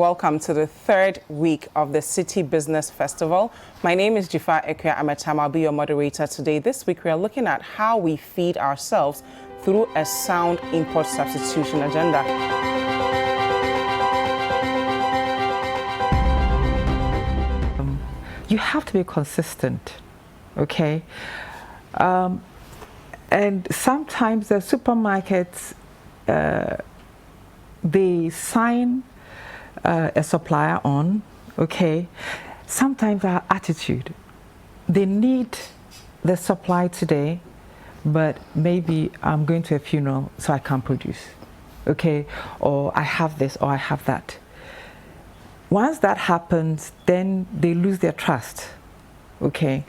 Welcome to the third week of the Citi Business Festival. My name is Jifa Ekwia Ametam. I'll be your moderator today. This week we are looking at how we feed ourselves through a sound import substitution agenda. You have to be consistent, okay? And sometimes the supermarkets, they sign a supplier on, okay? Sometimes our attitude, they need the supply today, but maybe I'm going to a funeral so I can't produce, okay? Or I have this or I have that. Once that happens, then they lose their trust, okay?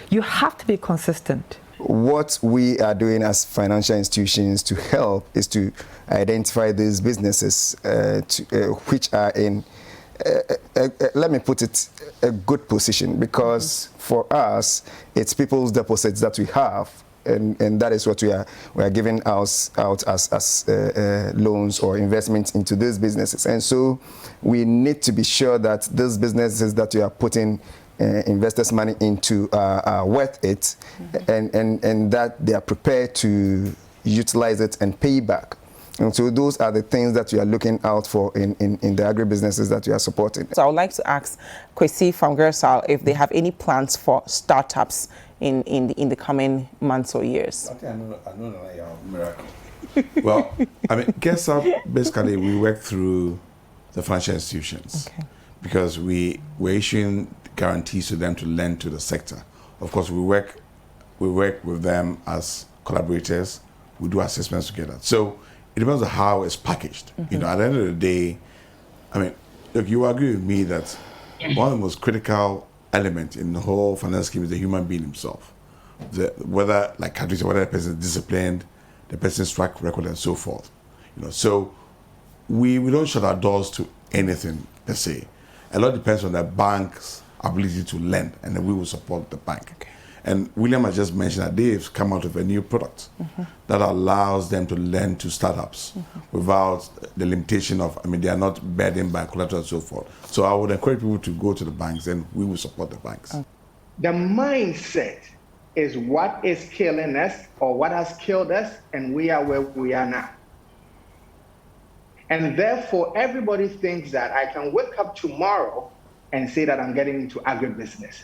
You have to be consistent. What we are doing as financial institutions to help is to identify these businesses which are in, let me put it, a good position, because for us, it's people's deposits that we have, and that is what we are giving out as loans or investments into these businesses. And so we need to be sure that these businesses that we are putting investors' money into are worth it, and that they are prepared to utilize it and pay back. And so those are the things that we are looking out for in the agribusinesses that we are supporting. So I would like to ask Kwesi from Gersal if they have any plans for startups in the coming months or years. I know miracle. Well, I mean, Gersal, basically we work through the financial institutions, okay, because we're issuing guarantees to them to lend to the sector. Of course, we work with them as collaborators. We do assessments together. So it depends on how it's packaged. You know, at the end of the day, I mean, look, you agree with me that one of the most critical elements in the whole finance scheme is the human being himself. Whether, like countries, whether the person is disciplined, the person's track record, and so forth. You know, so we don't shut our doors to anything per se. A lot depends on the bank's ability to lend, and then we will support the bank. Okay. And William has just mentioned that they've come out with a new product that allows them to lend to startups without the limitation of, I mean, they are not burdened by collateral and so forth. So I would encourage people to go to the banks, and we will support the banks. The mindset is what is killing us, or what has killed us, and we are where we are now. And therefore, everybody thinks that I can wake up tomorrow and say that I'm getting into agribusiness.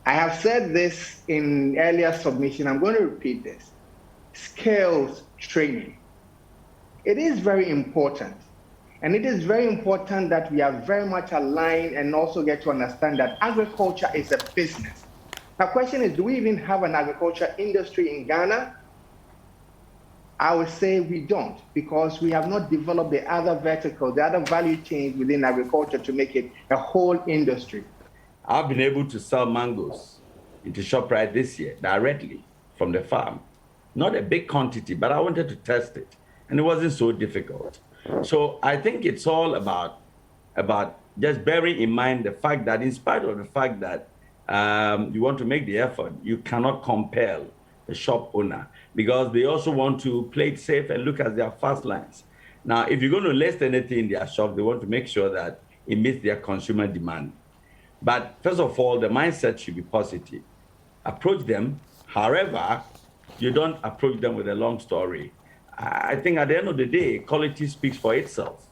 I have said this in earlier submission. I'm going to repeat this. Skills training. It is very important. And it is very important that we are very much aligned and also get to understand that agriculture is a business. Now, question is, do we even have an agriculture industry in Ghana? I would say we don't, because we have not developed the other verticals, the other value chains within agriculture to make it a whole industry. I've been able to sell mangoes into ShopRite this year directly from the farm. Not a big quantity, but I wanted to test it, and it wasn't so difficult. So I think it's all about just bearing in mind the fact that in spite of the fact that you want to make the effort, you cannot compel the shop owner, because they also want to play it safe and look at their fast lines. Now, if you're going to list anything in their shop, they want to make sure that it meets their consumer demand. But first of all, the mindset should be positive. Approach them. However, you don't approach them with a long story. I think at the end of the day, quality speaks for itself.